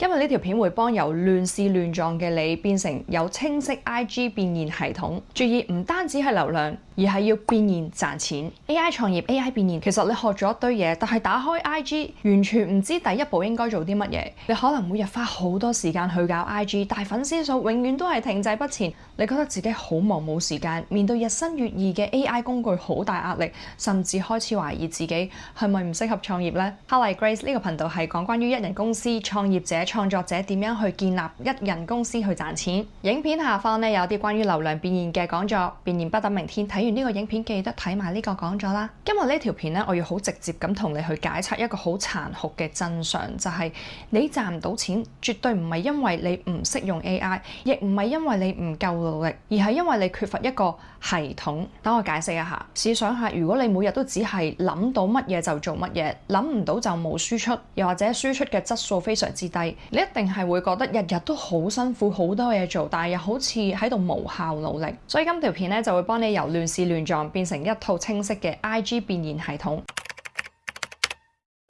今日呢條片會幫由亂試亂撞嘅你變成有清晰 IG 變現系統。注意，唔單止係流量，而係要變現賺錢。AI 創業、AI 變現，其實你學咗一堆嘢，但係打開 IG 完全唔知第一步應該做啲乜嘢。你可能每日花好多時間去搞 IG，但係粉絲數永遠都係停滯不前。你覺得自己好忙冇時間，面對日新月異嘅 AI 工具好大壓力，甚至開始懷疑自己係咪唔適合創業呢？Hello Grace， 呢個頻道係講關於一人公司創業者、創作者點樣去建立一人公司去賺錢。影片下方咧有啲關於流量變現嘅講座，變現不等明天。睇完呢個影片記得睇埋呢個講座啦。今日呢條片咧，我要好直接咁同你去解拆一個好殘酷嘅真相，就係你賺唔到錢，絕對唔係因為你唔識用 AI， 亦唔係因為你唔夠努力，而係因為你缺乏一個系統。等我解釋一下。試想下，如果你每日都只係諗到乜嘢就做乜嘢，諗唔到就冇輸出，又或者輸出嘅質素非常之低，你一定係會覺得日日都好辛苦，好多嘢做，但係又好似喺度無效努力。所以今條片咧就會幫你由亂試亂撞變成一套清晰嘅 IG 變現系統。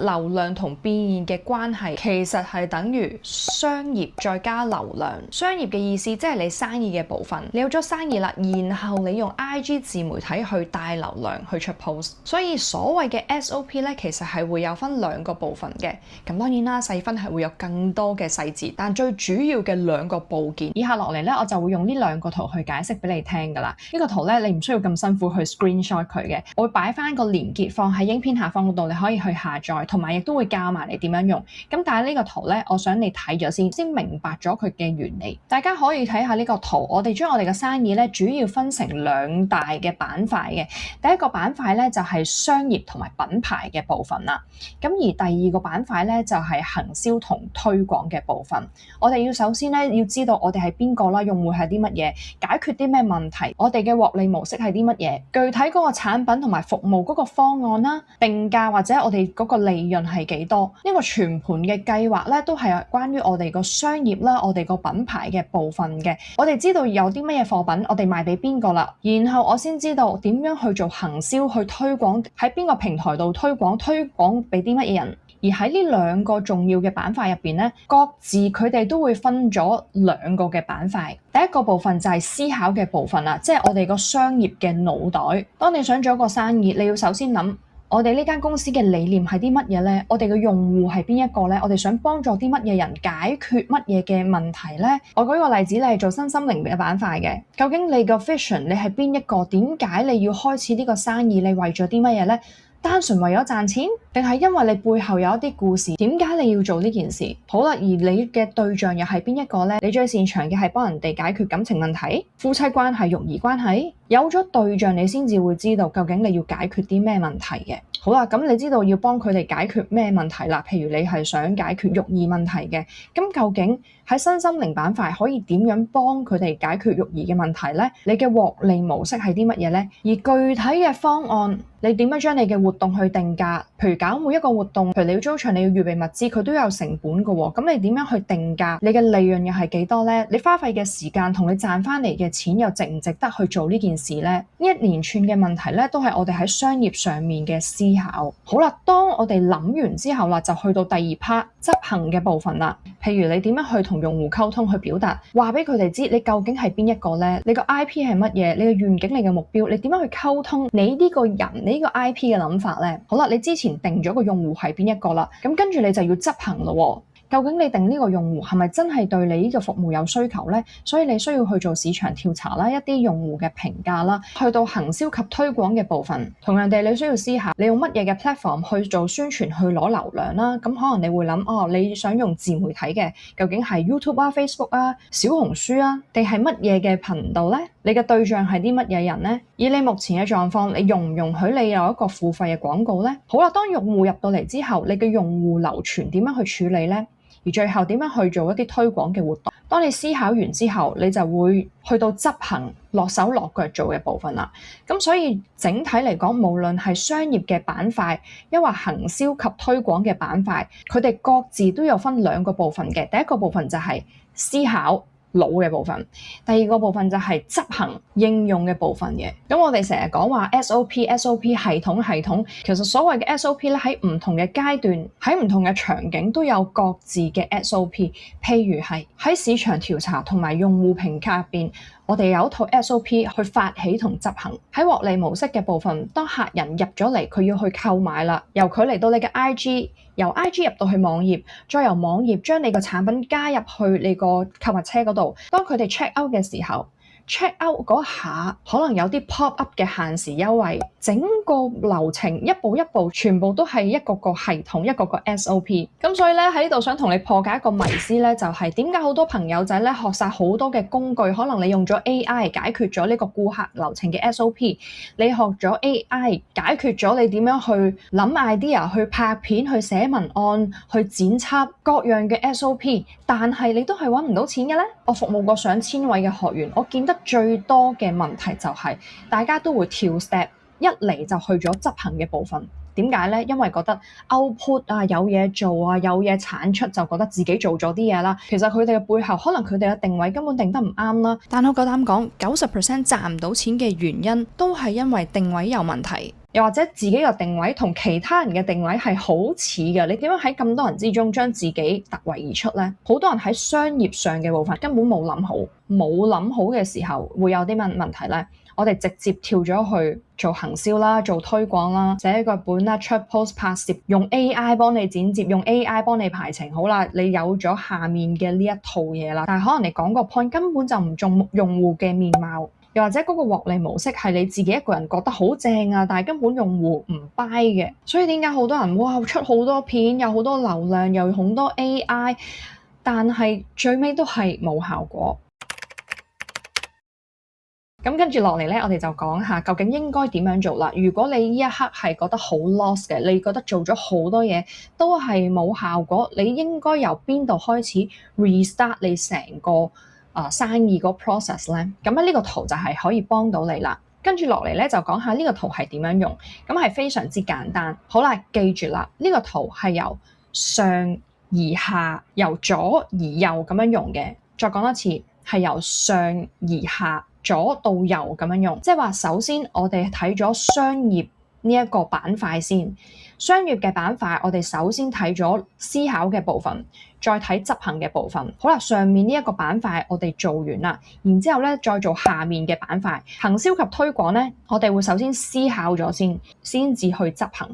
流量同變現嘅關係其實係等於商業再加流量。商業嘅意思即係你生意嘅部分，你有咗生意啦，然後你用 IG 自媒體去帶流量去出 post。所以所謂嘅 SOP 咧，其實係會有分兩個部分嘅。咁當然啦，細分係會有更多嘅細節，但最主要嘅兩個部件，以下落嚟咧，我就會用呢兩個圖去解釋俾你聽㗎啦。呢個圖咧，你唔需要咁辛苦去 screenshot 佢嘅，我會擺翻個連結放喺影片下方嗰度，你可以去下載。同埋亦都會教埋你點樣用。咁但係呢個圖咧，我想你睇咗先明白咗佢嘅原理。大家可以睇下呢個圖，我哋將我哋嘅生意咧主要分成兩大嘅板塊嘅。第一個板塊咧就係商業同埋品牌嘅部分啦。咁而第二個板塊咧就係行銷同推廣嘅部分。我哋要首先咧要知道我哋係邊個啦，用戶係啲乜嘢，解決啲咩問題，我哋嘅獲利模式係啲乜嘢，具體嗰個產品同埋服務嗰個方案啦，定價或者我哋嗰個利潤係幾多？呢個全盤嘅計劃咧，都係關於我哋個商業啦，我哋個品牌嘅部分嘅。我哋知道有啲乜嘢貨品，我哋賣俾邊個啦，然後我先知道點樣去做行銷，去推廣喺邊個平台度推廣俾啲乜嘢人。而喺呢兩個重要嘅板塊入邊咧，各自佢哋都會分咗兩個嘅板塊。第一個部分就係思考嘅部分啦，即係我哋個商業嘅腦袋。當你想做一個生意，你要首先諗，我哋呢間公司嘅理念係啲乜嘢呢？我哋嘅用戶係邊一個呢？我哋想幫助啲乜嘢人，解決乜嘢嘅問題呢？我舉個例子，你係做身心靈嘅板塊嘅，究竟你個 vision 你係邊一個？點解你要開始呢個生意？你為咗啲乜嘢呢？單純為咗賺錢，定係因為你背後有一啲故事？點解你要做呢件事？好啦，而你嘅對象又係邊一個呢？你最擅長嘅係幫人哋解決感情問題、夫妻關係、育兒關係。有咗對象，你先至會知道究竟你要解決啲咩問題嘅。好啦，咁你知道要幫佢哋解決咩問題啦？譬如你係想解決育兒問題嘅，咁究竟喺身心靈板塊可以點樣幫佢哋解決育兒嘅問題呢？你嘅獲利模式係啲乜嘢呢？而具體嘅方案，你點樣將你嘅活動去定價？譬如搞每一個活動，譬如你要租場，你要預備物資，佢都有成本㗎喎。咁你點樣去定價？你嘅利潤又係幾多呢？你花費嘅時間同你賺翻嚟嘅錢又值唔值得去做呢件事呢？呢一連串嘅問題咧，都係我哋喺商業上面嘅思考。好啦，當我哋諗完之後啦，就去到第二 part 執行嘅部分啦。譬如你點樣去同用戶溝通，去表達，話俾佢哋知你究竟係邊一個呢？你個 IP 係乜嘢？你嘅願景、你嘅目標，你點樣去溝通你呢個人、你呢個 IP 嘅諗法呢？好啦，你之前定咗個用戶係邊一個啦，咁跟住你就要執行咯。究竟你定呢個用戶係咪真係對你呢個服務有需求呢？所以你需要去做市場調查啦，一啲用戶嘅評價啦，去到行銷及推廣嘅部分。同樣地，你需要思考你用乜嘢嘅 platform 去做宣傳去攞流量啦。咁可能你會諗，你想用自媒體嘅，究竟係 YouTube 啊、Facebook 啊、小紅書啊，定係乜嘢嘅頻道呢？你嘅對象係啲乜嘢人呢？以你目前嘅狀況，你容唔容許你有一個付費嘅廣告呢？好啦，當用戶入到嚟之後，你嘅用戶流傳點樣去處理呢？而最後點樣去做一啲推廣嘅活動？當你思考完之後，你就會去到執行落手落腳做嘅部分啦。咁所以整體嚟講，無論係商業嘅板塊，抑或行銷及推廣嘅板塊，佢哋各自都有分兩個部分嘅。第一個部分就係思考。腦嘅部分，第二個部分就係執行應用嘅部分嘅。咁我哋成日講話 SOP 系統，其實所謂嘅 SOP 咧，喺唔同嘅階段，喺唔同嘅場景都有各自嘅 SOP。譬如係喺市場調查同埋用戶評價入邊，我哋有一套 SOP 去發起同執行。喺獲利模式嘅部分，當客人入咗嚟，佢要去購買啦，由佢嚟到你嘅 IG，由 IG 入到去網頁，再由網頁將你個產品加入去你個購物車嗰度。當佢哋 check out 嘅時候，check out 嗰下可能有啲 pop up 嘅限時優惠，整個流程一步一步全部都係一個個系統，一個個 SOP。咁所以咧喺呢度想同你破解一個迷思咧，就係點解好多朋友仔咧學晒好多嘅工具，可能你用咗 AI 解決咗呢個顧客流程嘅 SOP， 你學咗 AI 解決咗你點樣去諗 idea、去拍片、去寫文案、去剪輯各樣嘅 SOP， 但係你都係揾唔到錢嘅咧。我服務過上千位嘅學員，我見得最多嘅問題就係大家都會跳 step， 一嚟就去咗執行嘅部分。點解呢？因為覺得 output 啊，有嘢做啊，有嘢產出，就覺得自己做咗啲嘢啦。其實佢哋嘅背後，可能佢哋嘅定位根本定得唔啱啦。但我夠膽講，90% 賺唔到錢嘅原因都係因為定位有問題，又或者自己嘅定位同其他人嘅定位係好似嘅。你點樣喺咁多人之中將自己突圍而出呢？好多人喺商業上嘅部分根本冇諗好，冇諗好嘅時候會有啲乜問題呢？我哋直接跳咗去做行銷啦，做推廣啦，寫個本啦，出 post 拍攝，用 AI 幫你剪接，用 AI 幫你排程。好啦，你有咗下面嘅呢一套嘢啦，但係可能你講個 point 根本就唔中用戶嘅面貌，又或者嗰個獲利模式係你自己一個人覺得好正啊，但係根本用戶唔 buy 嘅。所以點解好多人哇出好多片，有好多流量，又好多 AI， 但係最尾都係冇效果。咁跟住落嚟咧，我哋就講下究竟應該點樣做啦。如果你呢一刻係覺得好 lost 嘅，你覺得做咗好多嘢都係冇效果，你應該由邊度開始 restart 你成個生意個 process 咧？咁咧呢個圖就係可以幫到你啦。跟住落嚟咧就講下呢個圖係點樣用，咁係非常之簡單。好啦，記住啦，呢個圖係由上而下，由左而右咁樣用嘅。再講一次，係由上而下，左到右咁樣用，即係話首先我哋睇咗商業呢一個板塊先，商業嘅板塊我哋首先睇咗思考嘅部分，再睇執行嘅部分。好啦，上面呢一個板塊我哋做完啦，然之後咧再做下面嘅板塊，行銷及推廣咧，我哋會首先思考咗先至去執行。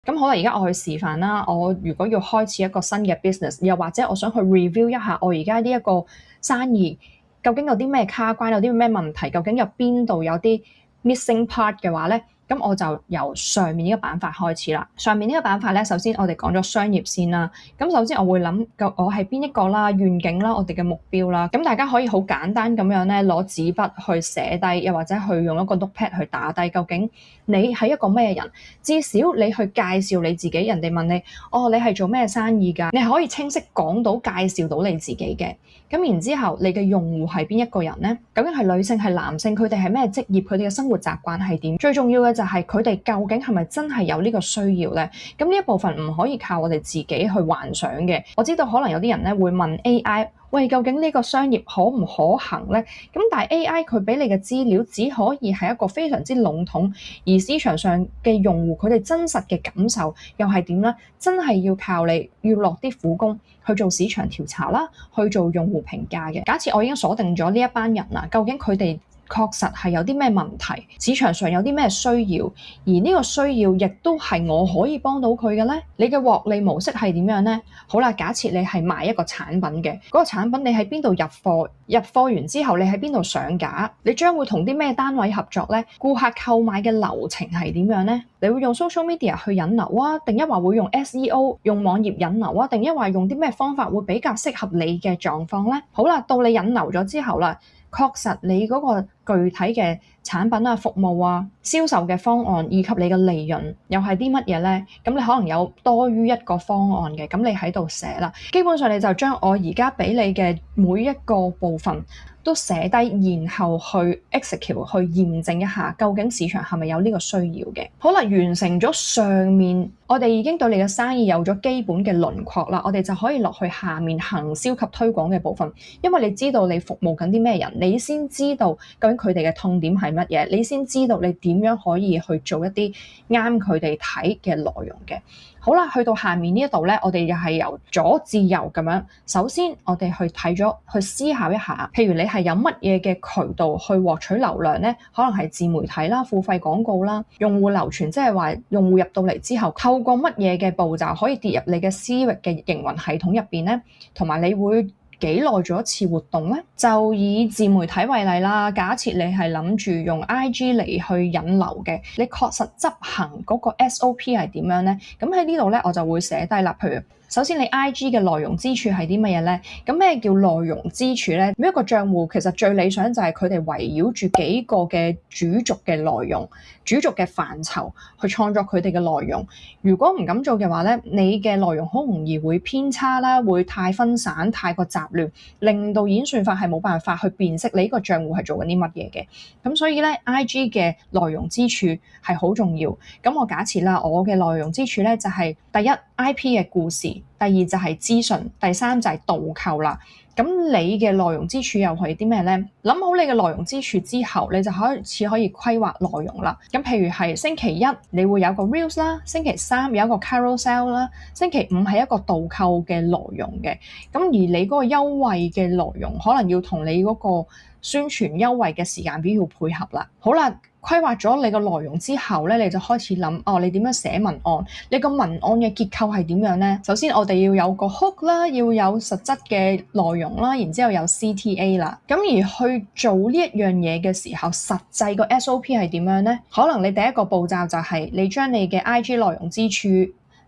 咁好啦，而家我去示範啦。我如果要開始一個新嘅 business， 又或者我想去 review 一下我而家呢一個生意究竟有啲咩卡關，有啲咩問題，究竟有邊度有啲 missing part 嘅話咧，咁我就由上面呢個板塊開始啦。上面呢個板塊咧，首先我哋講咗商業先啦。咁首先我會諗我係邊一個啦，願景啦，我哋嘅目標啦。咁大家可以好簡單咁樣咧，攞紙筆去寫低，又或者去用一個 notepad 去打低，究竟你係一個咩人？至少你去介紹你自己，人哋問你，你係做咩生意㗎？你係可以清晰講到介紹到你自己嘅。咁然之後，你嘅用戶係邊一個人呢？究竟係女性係男性？佢哋係咩職業？佢哋嘅生活習慣係點？最重要嘅就係佢哋究竟係咪真係有呢個需要呢？咁呢一部分唔可以靠我哋自己去幻想嘅。我知道可能有啲人咧會問 AI。喂，究竟呢個商業可唔可行呢？咁但係 AI 佢俾你嘅資料只可以係一個非常之籠統，而市場上嘅用戶佢哋真實嘅感受又係點呢？真係要靠你要落啲苦功去做市場調查啦，去做用戶評價嘅。假設我已經鎖定咗呢一班人啦，究竟佢哋確實係有啲咩問題，市場上有啲咩需要，而呢個需要亦都係我可以幫到佢嘅呢？你嘅獲利模式係點樣呢？好啦，假設你係賣一個產品嘅，嗰個產品你喺邊度入貨？入貨完之後你喺邊度上架？你將會同啲咩單位合作呢？顧客購買嘅流程係點樣呢？你會用 social media 去引流啊，定一話會用 SEO 用網頁引流啊，定一話用啲咩方法會比較適合你嘅狀況呢？好啦，到你引流咗之後啦，確實你嗰個具體嘅產品啊、服務啊、銷售嘅方案以及你嘅利潤又係啲乜嘢呢？咁你可能有多於一個方案嘅，咁你喺度寫啦。基本上你就將我而家俾你嘅每一個部分都寫低，然後去 execute 去驗證一下究竟市場係咪有呢個需要嘅。好啦，完成咗上面，我哋已經對你嘅生意有咗基本嘅輪廓啦，我哋就可以落去下面行銷及推廣嘅部分。因為你知道你服務緊啲咩人，你先知道究竟佢哋嘅痛點係乜嘢，你先知道你點樣可以去做一啲啱佢哋睇嘅內容嘅。好啦，去到下面呢一度咧，我哋又係由左至右咁樣。首先，我哋去睇咗，去思考一下，譬如你係有乜嘢嘅渠道去獲取流量咧？可能係自媒體啦、付費廣告啦、用戶流傳，即係話用戶入到嚟之後，透過乜嘢嘅步驟可以跌入你嘅私域嘅營運系統入邊咧？同埋你會幾耐做一次活動呢？就以自媒體為例啦，假設你係諗住用 IG 嚟去引流嘅，你確實執行嗰個 SOP 係點樣呢？咁喺呢度咧，我就會寫低啦。譬如首先你 IG 嘅內容支柱係啲乜嘢呢？咁咩叫內容支柱呢？每一個賬戶其實最理想就係佢哋圍繞住幾個嘅主軸嘅內容、主軸嘅範疇去創作佢哋嘅內容。如果唔咁做嘅話咧，你嘅內容好容易會偏差啦，會太分散、太過雜亂，令到演算法係冇辦法去辨識你呢個賬戶係做緊啲乜嘢嘅。咁所以咧 ，IG 嘅內容支柱係好重要。咁我假設啦，我嘅內容支柱咧就係第一 IP 嘅故事。第二就係資訊，第三就係導購啦。咁你嘅內容支柱又係啲咩呢？諗好你嘅內容支柱之後，你就開始可以規劃內容啦。咁譬如係星期一你會有個 Reels 啦，星期三有一個 Carousel 啦，星期五係一個導購嘅內容嘅。咁而你嗰個優惠嘅內容可能要同你嗰個宣傳優惠嘅時間表要配合啦。好啦。規劃咗你個內容之後咧，你就開始諗你點樣寫文案？你個文案嘅結構係點樣呢？首先我哋要有個 hook 啦，要有實質嘅內容啦，然之後有 CTA 啦。咁而去做呢一樣嘢嘅時候，實際個 SOP 係點樣呢？可能你第一個步驟就係你將你嘅 IG 內容支柱、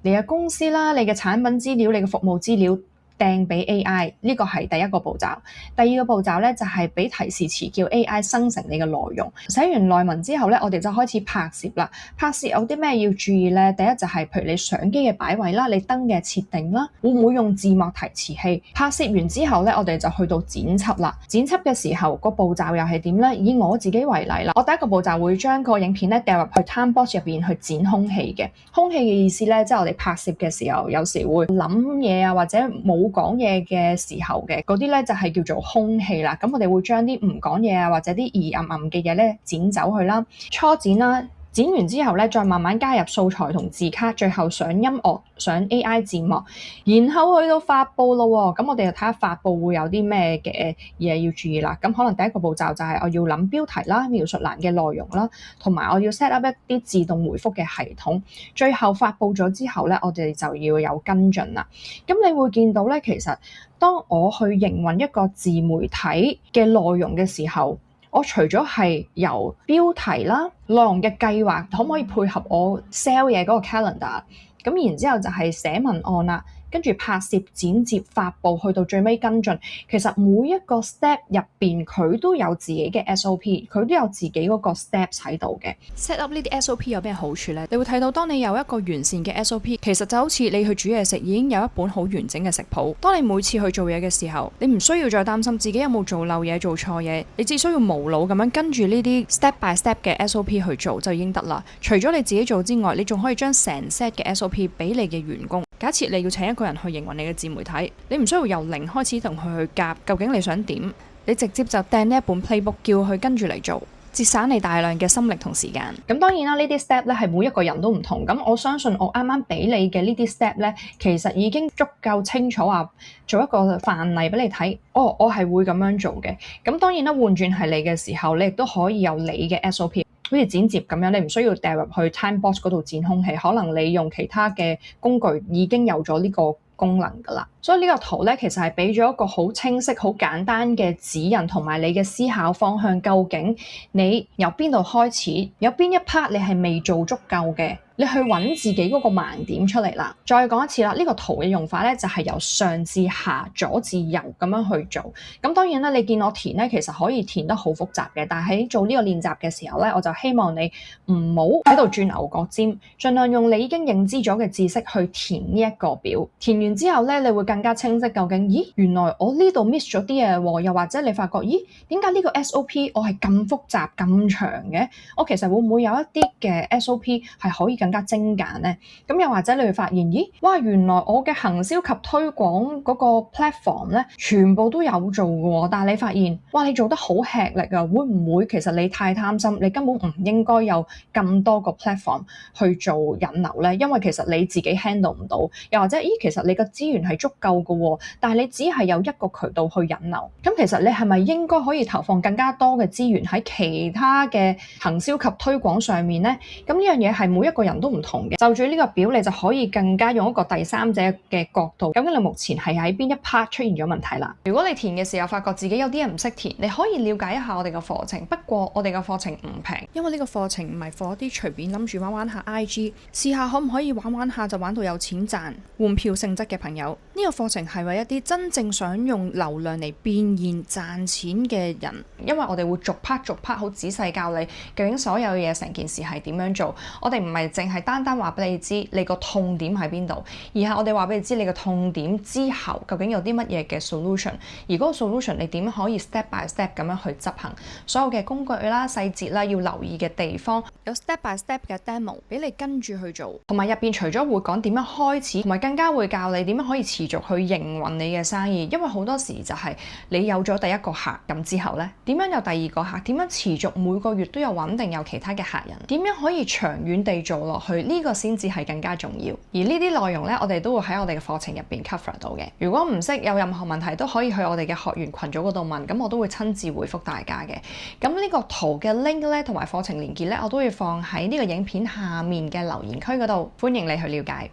你嘅公司啦、你嘅產品資料、你嘅服務資料掟俾 AI， 呢個係第一個步驟。第二個步驟咧就係俾提示詞叫 AI 生成你嘅內容。寫完內文之後咧，我哋就開始拍攝啦。拍攝有啲咩要注意咧？第一就係譬如你相機嘅擺位啦，你燈嘅設定啦，會唔會用字幕提詞器？拍攝完之後咧，我哋就去到剪輯啦。剪輯嘅時候個步驟又係點咧？以我自己為例啦，我第一個步驟會將個影片咧掉入去 Timebox 入邊去剪空氣嘅。空氣嘅意思咧，即係我哋拍攝嘅時候，有時會諗嘢啊，或者冇講嘢嘅時候嘅嗰啲咧就係叫做空氣啦。咁我哋會將啲唔講嘢啊，或者啲嘅嘢咧剪走去啦，初剪啦。剪完之後咧，再慢慢加入素材同字卡，最後上音樂、上 AI 字幕，然後去到發布咯。咁我哋就睇下發布會有啲咩嘅嘢要注意啦。咁可能第一個步驟就係我要諗標題啦、描述欄嘅內容啦，同埋我要 set up 一啲自動回覆嘅系統。最後發布咗之後咧，我哋就要有跟進啦。咁你會見到咧，其實當我去營運一個自媒體嘅內容嘅時候，我除咗係由標題啦、內容嘅計劃，可唔可以配合我 sell 嘢嗰個 calendar？咁然之後就係寫文案啦，跟住拍攝、剪接、發布，去到最尾跟進。其實每一個 step 入邊，佢都有自己嘅 SOP， 佢都有自己嗰個 steps 喺度嘅。set up 呢啲 SOP 有咩好處呢？你會睇到，當你有一個完善嘅 SOP， 其實就好似你去煮嘢食，已經有一本好完整嘅食譜。當你每次去做嘢嘅時候，你唔需要再擔心自己有冇做漏嘢、做錯嘢，你只需要無腦咁樣跟住呢啲 step by step 嘅 SOP 去做就已經得啦。除咗你自己做之外，你仲可以將成 set 嘅 SOP 俾你嘅員工。假設你要請一個人去營運你嘅自媒體，你唔需要由零開始同佢去夾，究竟你想點？你直接就掟呢一本 playbook 叫佢跟住嚟做，節省你大量嘅心力同時間。咁當然啦，呢啲 step 咧係每一個人都唔同。咁我相信我啱啱俾你嘅呢啲 step 咧，其實已經足夠清楚話做一個範例俾你睇。我係會咁樣做嘅。咁當然啦，換轉係你嘅時候，你亦都可以有你嘅 SOP。好似剪接咁樣，你唔需要掉入去 Timebox 嗰度剪空氣，可能你用其他嘅工具已經有咗呢個功能㗎啦。所以呢個圖咧，其實係俾咗一個好清晰、好簡單嘅指引，同埋你嘅思考方向。究竟你由邊度開始？有邊一 part 你係未做足夠嘅？你去揾自己嗰個盲點出嚟啦。再講一次啦，呢個圖嘅用法咧就係由上至下、左至右咁樣去做。咁當然啦，你見我填咧，其實可以填得好複雜嘅，但係喺做呢個練習嘅時候咧，我就希望你唔好喺度轉牛角尖，盡量用你已經認知咗嘅知識去填呢一個表。填完之後咧，你會更加清晰究竟，咦，原來我呢度 miss 咗啲嘢喎，又或者你發覺，咦，點解呢個 SOP 我係咁複雜咁長嘅？我其實會唔會有一啲嘅 SOP 係可以更加精簡呢？咁又或者你會發現，咦，哇，原來我嘅行銷及推廣嗰個 platform 咧，全部都有做嘅喎，但係你發現，哇，你做得好吃力啊！會唔會其實你太貪心，你根本唔應該有咁多個 platform 去做引流呢？因為其實你自己 handle 唔到，又或者，咦，其實你嘅資源係足夠嘅喎，但係你只係有一個渠道去引流。咁其實你係咪應該可以投放更加多嘅資源喺其他嘅行銷及推廣上面呢？咁呢樣嘢係每一個人都唔同嘅。就住呢個表，你就可以更加用一個第三者嘅角度，究竟你目前係喺邊一 part 出現咗問題啦？如果你填嘅時候發覺自己有啲人唔識填，你可以了解一下我哋嘅課程。不過我哋嘅課程唔平，因為呢個課程唔係 for 啲隨便諗住玩下 IG， 試下可唔可以玩下就玩到有錢賺換票性質嘅朋友。呢個課程係為一啲真正想用流量嚟變現賺錢嘅人，因為我哋會逐 part 好仔細教你究竟所有嘢成件事係點樣做。我哋唔係淨係單話俾你知你個痛點喺邊度，而係我哋話俾你知你個痛點之後究竟有啲乜嘢嘅 solution， 而嗰個 solution 你點可以 step by step 咁樣去執行，所有嘅工具啦、細節啦、要留意嘅地方，有 step by step 嘅 demo 俾你跟住去做，同埋入邊除咗會講點樣開始，同埋更加會教你點樣可以持續去營運你嘅生意。因為好多時就係你有咗第一個客咁之後呢，點樣有第二個客，點樣持續每個月都有穩定有其他嘅客人，點樣可以長遠地做落去，呢個先至係更加重要。而呢啲內容呢，我哋都會喺我哋嘅課程入邊 cover 到嘅。如果唔識有任何問題，都可以去我哋嘅學員群組嗰度問，咁我都會親自回覆大家嘅。咁呢個圖嘅 link 咧，同埋課程連結咧，我都會放喺呢個影片下面嘅留言區嗰度，歡迎你去了解。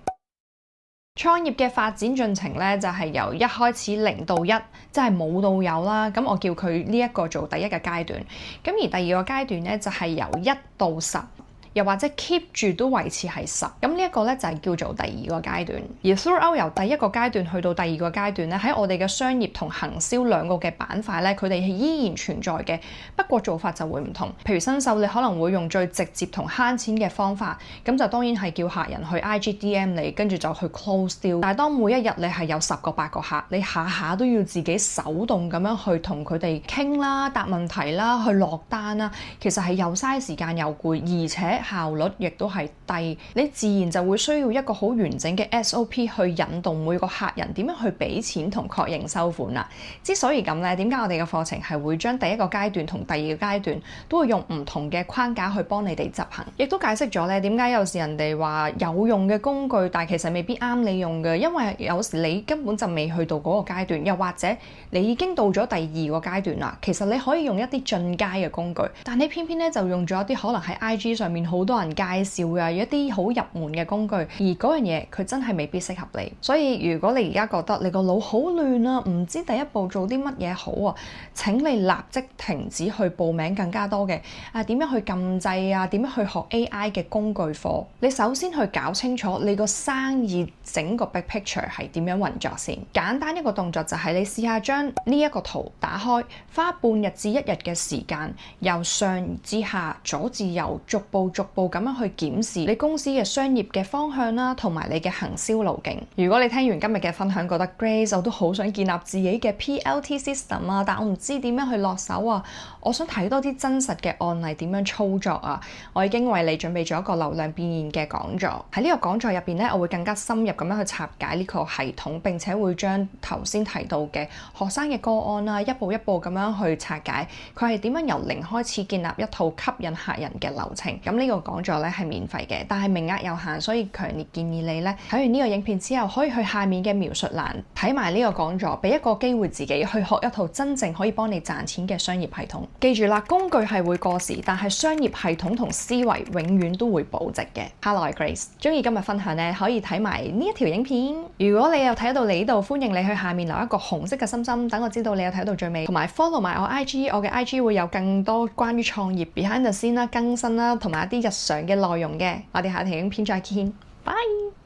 創業嘅發展進程咧，就係由一開始0到1，即係冇到有啦。咁我叫佢呢一個做第一個階段。咁而第二個階段咧，就係由1到10。又或者 keep 住都維持係10，咁呢一個咧就係叫做第二個階段。而 throughout 由第一個階段去到第二個階段咧，喺我哋嘅商業同行銷兩個嘅板塊咧，佢哋係依然存在嘅，不過做法就會唔同。譬如新手你可能會用最直接同慳錢嘅方法，咁就當然係叫客人去 IGDM 你，跟住就去 close deal。但係當每一日你係有10個8個客，你下下都要自己手動咁樣去同佢哋傾啦、答問題啦、去落單啦，其實係又嘥時間又攰，而且效率亦都係低，你自然就會需要一個好完整嘅 SOP 去引導每個客人點樣去俾錢同確認收款啦。之所以咁咧，點解我哋嘅課程係會將第一個階段同第二個階段都會用唔同嘅框架去幫你哋執行，亦都解釋咗咧點解有時人哋話有用嘅工具，但係其實未必啱你用嘅，因為有時你根本就未去到嗰個階段，又或者你已經到咗第二個階段啦。其實你可以用一啲進階嘅工具，但你偏偏咧就用咗一啲可能喺 IG 上面好多人介紹嘅一啲好入門嘅工具，而嗰樣嘢佢真係未必適合你。所以如果你而家覺得你個腦好亂啊，唔知第一步做啲乜嘢好啊，請你立即停止去報名更加多嘅點樣去撳掣啊，點樣去學 AI 嘅工具課。你首先去搞清楚你個生意整個 big picture 係點樣運作先。簡單一個動作就係你試下將呢一個圖打開，花半日至1日嘅時間，由上至下、左至右，逐步咁樣去檢視你公司嘅商業嘅方向啦，同埋你嘅行銷路徑。如果你聽完今日嘅分享覺得 Grace， 我都好想建立自己嘅 PLT system 啊，但我唔知點樣去落手啊，我想睇多啲真實嘅案例點樣操作啊，我已經為你準備咗一個流量變現嘅講座。喺呢個講座入邊咧，我會更加深入咁樣去拆解呢個系統，並且會將頭先提到嘅學生嘅個案啊，一步一步咁樣去拆解，佢係點樣由零開始建立一套吸引客人嘅流程。咁呢個講座咧係免費嘅，但係名額有限，所以強烈建議你咧睇完呢個影片之後，可以去下面嘅描述欄睇埋呢個講座，俾一個機會自己去學一套真正可以幫你賺錢嘅商業系統。記住啦，工具係會過時，但係商業系統同思維永遠都會保值嘅。Hello，我係 Grace， 中意今日分享咧，可以睇埋呢一條影片。如果你有睇到你呢度，歡迎你去下面留一個紅色嘅心心，等我知道你有睇到最尾，同埋 follow 埋我 IG， 我嘅 IG 會有更多關於創業 behind the scene 啦、更新啦，同埋一啲日常嘅內容嘅。我哋下條影片再見，拜。